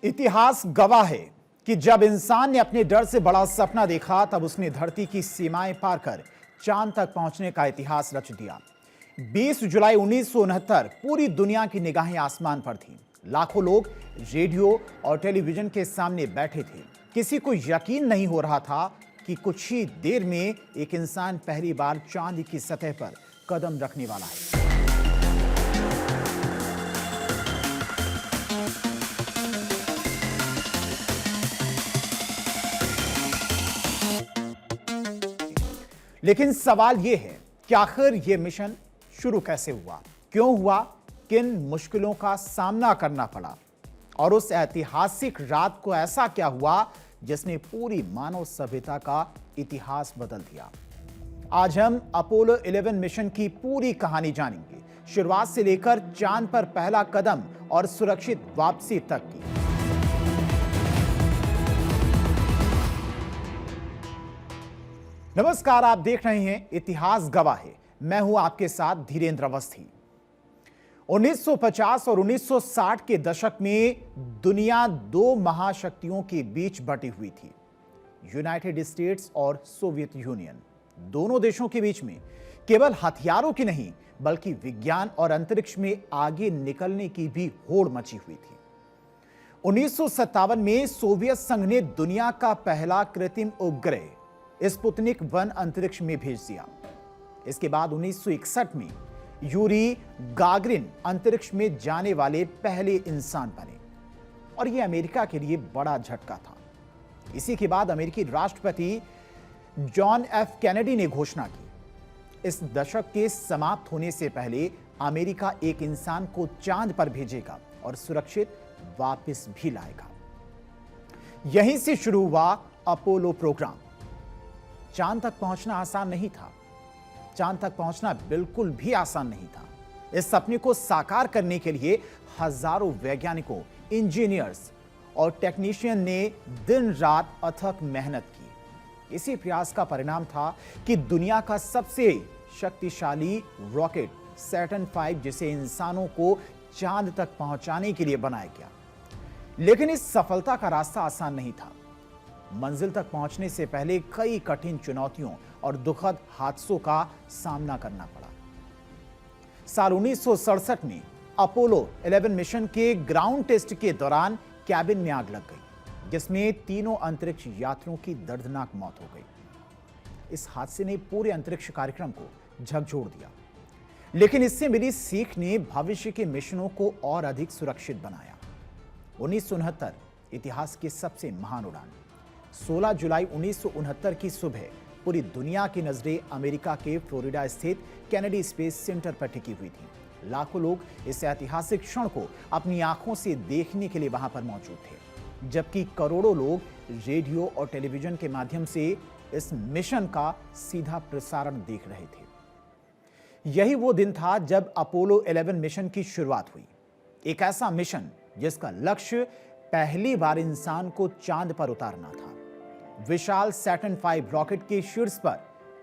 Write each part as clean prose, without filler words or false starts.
इतिहास गवाह है कि जब इंसान ने अपने डर से बड़ा सपना देखा तब उसने धरती की सीमाएं पार कर चांद तक पहुंचने का इतिहास रच दिया। 20 जुलाई 1969 पूरी दुनिया की निगाहें आसमान पर थीं। लाखों लोग रेडियो और टेलीविजन के सामने बैठे थे। किसी को यकीन नहीं हो रहा था कि कुछ ही देर में एक इंसान पहली बार चांद की सतह पर कदम रखने वाला है। लेकिन सवाल यह है कि आखिर यह मिशन शुरू कैसे हुआ, क्यों हुआ, किन मुश्किलों का सामना करना पड़ा और उस ऐतिहासिक रात को ऐसा क्या हुआ जिसने पूरी मानव सभ्यता का इतिहास बदल दिया। आज हम अपोलो 11 मिशन की पूरी कहानी जानेंगे, शुरुआत से लेकर चांद पर पहला कदम और सुरक्षित वापसी तक की। नमस्कार, आप देख रहे हैं इतिहास गवाह है। मैं हूं आपके साथ धीरेन्द्र अवस्थी। 1950 और 1960 के दशक में दुनिया दो महाशक्तियों के बीच बटी हुई थी, यूनाइटेड स्टेट्स और सोवियत यूनियन। दोनों देशों के बीच में केवल हथियारों की नहीं बल्कि विज्ञान और अंतरिक्ष में आगे निकलने की भी होड़ मची हुई थी। 1957 में सोवियत संघ ने दुनिया का पहला कृत्रिम उपग्रह स्पुतनिक 1 अंतरिक्ष में भेज दिया। इसके बाद 1961 में यूरी गागरिन अंतरिक्ष में जाने वाले पहले इंसान बने और यह अमेरिका के लिए बड़ा झटका था। इसी के बाद अमेरिकी राष्ट्रपति जॉन एफ कैनेडी ने घोषणा की, इस दशक के समाप्त होने से पहले अमेरिका एक इंसान को चांद पर भेजेगा और सुरक्षित वापस भी लाएगा। यहीं से शुरू हुआ अपोलो प्रोग्राम। चांद तक पहुंचना आसान नहीं था, चांद तक पहुंचना बिल्कुल भी आसान नहीं था। इस सपने को साकार करने के लिए हजारों वैज्ञानिकों, इंजीनियर्स और टेक्नीशियन ने दिन रात अथक मेहनत की। इसी प्रयास का परिणाम था कि दुनिया का सबसे शक्तिशाली रॉकेट सैटर्न 5, जिसे इंसानों को चांद तक पहुंचाने के लिए बनाया गया। लेकिन इस सफलता का रास्ता आसान नहीं था। मंजिल तक पहुंचने से पहले कई कठिन चुनौतियों और दुखद हादसों का सामना करना पड़ा। साल 1967 में अपोलो 11 मिशन के ग्राउंड टेस्ट के दौरान कैबिन में आग लग गई, जिसमें तीनों अंतरिक्ष यात्रियों की दर्दनाक मौत हो गई। इस हादसे ने पूरे अंतरिक्ष कार्यक्रम को झकझोर दिया, लेकिन इससे मिली सीख ने भविष्य के मिशनों को और अधिक सुरक्षित बनाया। 1969 इतिहास की सबसे महान उड़ान। 16 जुलाई 1969 की सुबह पूरी दुनिया की नजरें अमेरिका के फ्लोरिडा स्थित केनेडी स्पेस सेंटर पर टिकी हुई थी। लाखों लोग इस ऐतिहासिक क्षण को अपनी आंखों से देखने के लिए वहां पर मौजूद थे, जबकि करोड़ों लोग रेडियो और टेलीविजन के माध्यम से इस मिशन का सीधा प्रसारण देख रहे थे। यही वो दिन था जब अपोलो 11 मिशन की शुरुआत हुई, एक ऐसा मिशन जिसका लक्ष्य पहली बार इंसान को चांद पर उतारना था। विशाल सैटर्न 5 रॉकेट के शीर्ष पर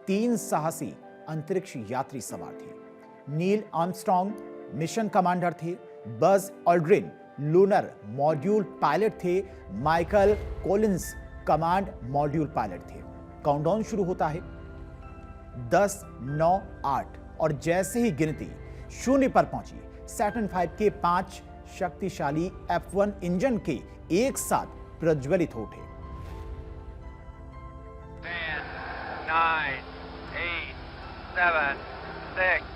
3 साहसी अंतरिक्ष यात्री सवार थे। नील आर्मस्ट्रॉन्ग मिशन कमांडर थे, Buzz Aldrin lunar module pilot थे, Michael Collins command module pilot थे। काउंटडाउन शुरू होता है। 10, 9, 8 और जैसे ही गिनती 0 पर पहुंची, सैटर्न 5 के 5 शक्तिशाली F1 इंजन के एक साथ प्रज्वलित हो उठे। 9, 8, 7, 6,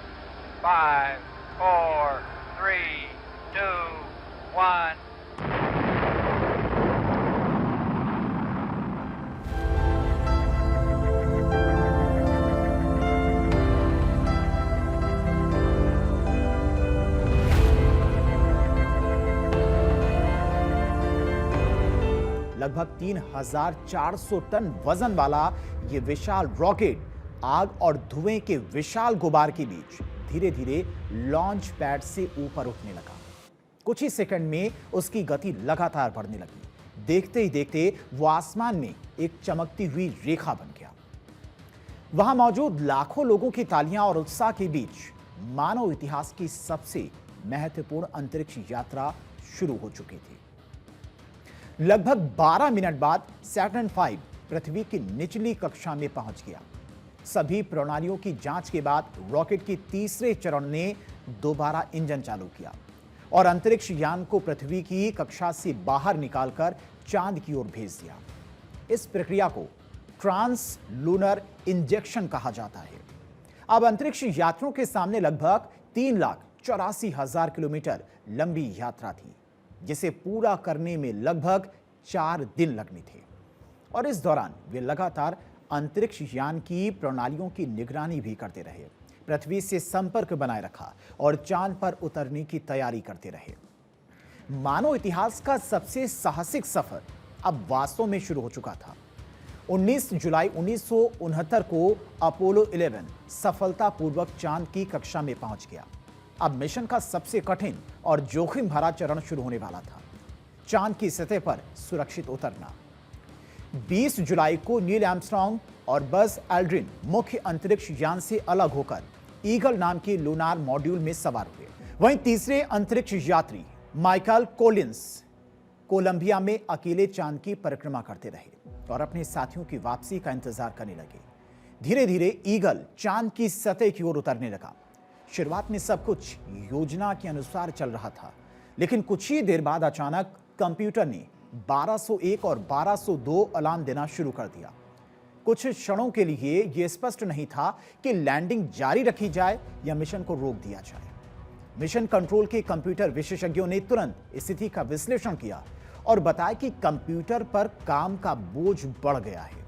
5, 4, 3, 2, 1. लगभग 3,400 टन वजन वाला यह विशाल रॉकेट आग और धुएं के विशाल गुबार के बीच धीरे धीरे लॉन्च पैड से ऊपर उठने लगा। कुछ ही सेकंड में उसकी गति लगातार बढ़ने लगी। देखते ही देखते वो आसमान में एक चमकती हुई रेखा बन गया। वहां मौजूद लाखों लोगों की तालियां और उत्साह के बीच मानव इतिहास की सबसे महत्वपूर्ण अंतरिक्ष यात्रा शुरू हो चुकी थी। लगभग 12 मिनट बाद सैटर्न V पृथ्वी की निचली कक्षा में पहुंच गया। सभी प्रणालियों की जांच के बाद रॉकेट के तीसरे चरण ने दोबारा इंजन चालू किया और अंतरिक्ष यान को पृथ्वी की कक्षा से बाहर निकालकर चांद की ओर भेज दिया। इस प्रक्रिया को ट्रांस लूनर इंजेक्शन कहा जाता है। अब अंतरिक्ष यात्रियों के सामने लगभग 3,84,000 किलोमीटर लंबी यात्रा थी, जिसे पूरा करने में लगभग 4 दिन लगने थे और इस दौरान वे लगातार अंतरिक्ष यान की प्रणालियों की निगरानी भी करते रहे, पृथ्वी से संपर्क बनाए रखा और चांद पर उतरने की तैयारी करते रहे। मानव इतिहास का सबसे साहसिक सफर अब वास्तव में शुरू हो चुका था। 19 जुलाई 1969 को अपोलो 11 सफलतापूर्वक चांद की कक्षा में पहुंच गया। अब मिशन का सबसे कठिन और जोखिम भरा चरण शुरू होने वाला था, चांद की सतह पर सुरक्षित उतरना। 20 जुलाई को नील आर्मस्ट्रांग और बज एल्ड्रिन मुख्य अंतरिक्ष यान से अलग होकर ईगल नाम के लूनार मॉड्यूल में सवार हुए। वहीं तीसरे अंतरिक्ष यात्री माइकल कोलिंस कोलंबिया में अकेले चांद की परिक्रमा करते रहे और अपने साथियों की वापसी का इंतजार करने लगे। धीरे धीरे ईगल चांद की सतह की ओर उतरने लगा। शुरुआत में सब कुछ योजना के अनुसार चल रहा था, लेकिन कुछ ही देर बाद अचानक कंप्यूटर ने 1201 और 1202 अलार्म देना शुरू कर दिया। कुछ क्षणों के लिए यह स्पष्ट नहीं था कि लैंडिंग जारी रखी जाए या मिशन को रोक दिया जाए। मिशन कंट्रोल के कंप्यूटर विशेषज्ञों ने तुरंत स्थिति का विश्लेषण किया और बताया कि कंप्यूटर पर काम का बोझ बढ़ गया है,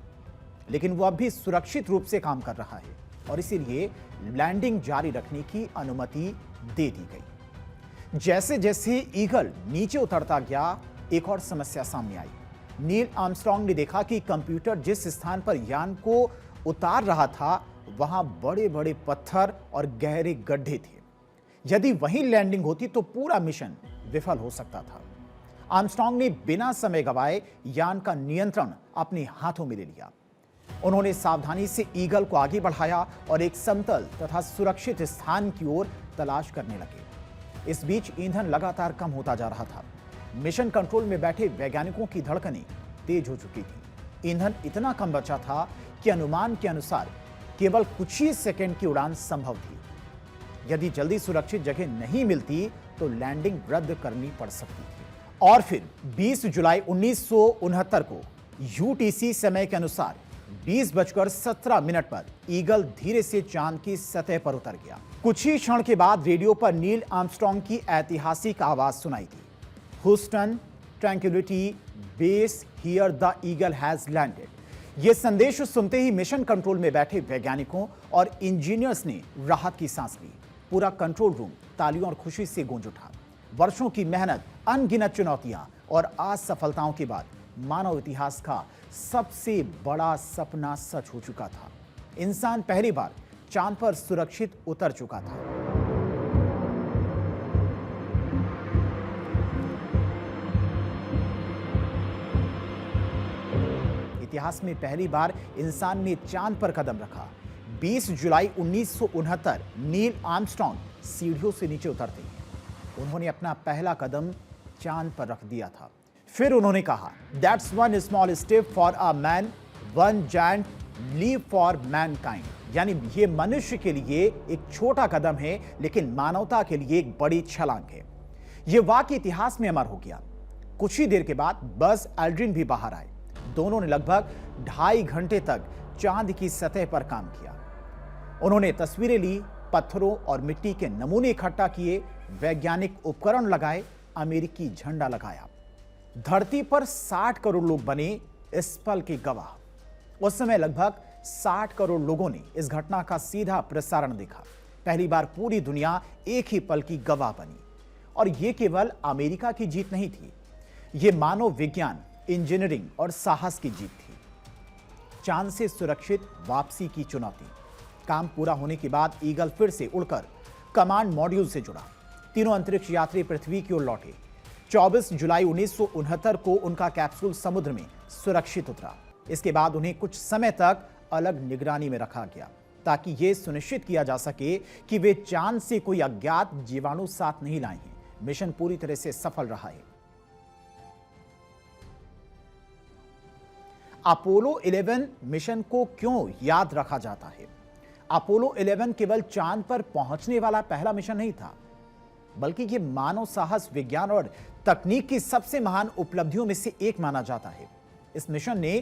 लेकिन वो अब भी सुरक्षित रूप से काम कर रहा है और इसीलिए लैंडिंग जारी रखने की अनुमति दे दी गई। जैसे जैसे ईगल नीचे उतरता गया, एक और समस्या सामने आई। नील आर्मस्ट्रांग ने देखा कि कंप्यूटर जिस स्थान पर यान को उतार रहा था, वहां बड़े बड़े पत्थर और गहरे गड्ढे थे। यदि वहीं लैंडिंग होती तो पूरा मिशन विफल हो सकता था। आर्मस्ट्रांग ने बिना समय गंवाए यान का नियंत्रण अपने हाथों में ले लिया। उन्होंने सावधानी से ईगल को आगे बढ़ाया और एक समतल तथा सुरक्षित स्थान की ओर तलाश करने लगे। इस बीच ईंधन लगातार कम होता जा रहा था। मिशन कंट्रोल में बैठे वैज्ञानिकों की धड़कनें तेज हो चुकी थी। ईंधन इतना कम बचा था कि अनुमान के अनुसार केवल कुछ ही सेकंड की उड़ान संभव थी। यदि जल्दी सुरक्षित जगह नहीं मिलती तो लैंडिंग रद्द करनी पड़ सकती थी। और फिर 20 जुलाई 1969 को यूटीसी समय के अनुसार 20:17 पर ईगल धीरे से चांद की सतह पर उतर गया। कुछ ही क्षण के बाद रेडियो पर नील आर्मस्ट्रांग की ऐतिहासिक आवाज सुनाई दी, Houston, Tranquility Base, here the Eagle has landed. यह संदेश सुनते ही मिशन कंट्रोल में बैठे वैज्ञानिकों और इंजीनियर्स ने राहत की सांस ली। पूरा कंट्रोल रूम तालियों और खुशी से गूंज उठा। वर्षों की मेहनत, अनगिनत चुनौतियां और असफलताओं के बाद मानव इतिहास का सबसे बड़ा सपना सच हो चुका था। इंसान पहली बार चांद पर सुरक्षित उतर चुका था। इतिहास में पहली बार इंसान ने चांद पर कदम रखा। 20 जुलाई 1969 नील आर्मस्ट्रांग सीढ़ियों से नीचे उतरते हैं। उन्होंने अपना पहला कदम चांद पर रख दिया था। फिर उन्होंने कहा, that's one small step for a man, one giant leap for mankind. यानी ये मनुष्य के लिए एक छोटा कदम है, लेकिन मानवता के लिए एक बड़ी छलांग है। यह वाक्य इतिहास में अमर हो गया। कुछ ही देर के बाद बज एल्ड्रिन भी बाहर आए। दोनों ने लगभग 2.5 घंटे तक चांद की सतह पर काम किया। उन्होंने तस्वीरें ली, पत्थरों और मिट्टी के नमूने इकट्ठा किए, वैज्ञानिक उपकरण लगाए, अमेरिकी झंडा लगाया। धरती पर 60 करोड़ लोग बने इस पल के गवाह। उस समय लगभग 60 करोड़ लोगों ने इस घटना का सीधा प्रसारण देखा। पहली बार पूरी दुनिया एक ही पल की गवाह बनी। और यह केवल अमेरिका की जीत नहीं थी, यह मानव विज्ञान, इंजीनियरिंग और साहस की जीत थी। चांद से सुरक्षित वापसी की चुनौती। काम पूरा होने के बाद ईगल फिर से उड़कर कमांड मॉड्यूल से जुड़ा। तीनों अंतरिक्ष यात्री पृथ्वी की ओर लौटे। 24 जुलाई 1969 को उनका कैप्सूल समुद्र में सुरक्षित उतरा। इसके बाद उन्हें कुछ समय तक अलग निगरानी में रखा गया, ताकि यह सुनिश्चित किया जा सके कि वे चांद से कोई अज्ञात जीवाणु साथ नहीं लाए हैं। मिशन पूरी तरह से सफल रहा है। अपोलो 11 मिशन को क्यों याद रखा जाता है? अपोलो 11 केवल चांद पर पहुंचने वाला पहला मिशन नहीं था, बल्कि यह मानव साहस, विज्ञान और तकनीक की सबसे महान उपलब्धियों में से एक माना जाता है। इस मिशन ने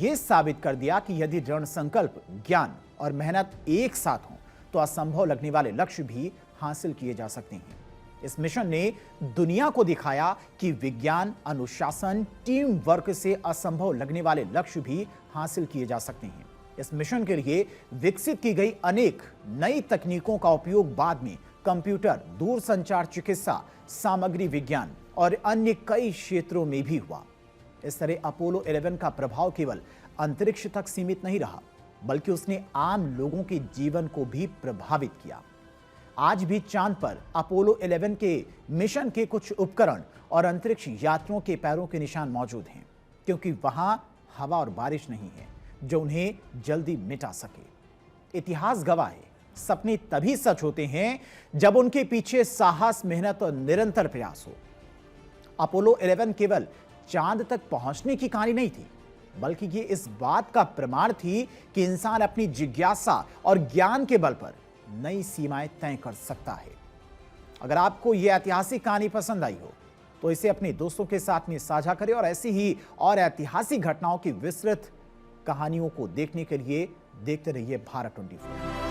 यह साबित कर दिया कि यदि दृढ़ संकल्प, ज्ञान और मेहनत एक साथ हों तो असंभव लगने वाले लक्ष्य भी हासिल किए जा सकते हैं। इस मिशन ने दुनिया को दिखाया कि विज्ञान, अनुशासन, टीम वर्क से असंभव लगने वाले लक्ष्य भी हासिल किए जा सकते हैं। इस मिशन के लिए विकसित की गई अनेक नई तकनीकों का उपयोग बाद में कंप्यूटर, दूरसंचार, चिकित्सा, सामग्री विज्ञान और अन्य कई क्षेत्रों में भी हुआ। इस तरह अपोलो 11 का प्रभाव केवल अंतरिक्ष तक सीमित नहीं रहा, बल्कि उसने आम लोगों के जीवन को भी प्रभावित किया। आज भी चांद पर अपोलो 11 के मिशन के कुछ उपकरण और अंतरिक्ष यात्रियों के पैरों के निशान मौजूद हैं, क्योंकि वहां हवा और बारिश नहीं है जो उन्हें जल्दी मिटा सके। इतिहास गवाह है, सपने तभी सच होते हैं जब उनके पीछे साहस, मेहनत और निरंतर प्रयास हो। अपोलो 11 केवल चांद तक पहुंचने की कहानी नहीं थी, बल्कि ये इस बात का प्रमाण थी कि इंसान अपनी जिज्ञासा और ज्ञान के बल पर नई सीमाएं तय कर सकता है। अगर आपको यह ऐतिहासिक कहानी पसंद आई हो तो इसे अपने दोस्तों के साथ में साझा करें और ऐसी ही और ऐतिहासिक घटनाओं की विस्तृत कहानियों को देखने के लिए देखते रहिए भारत 24।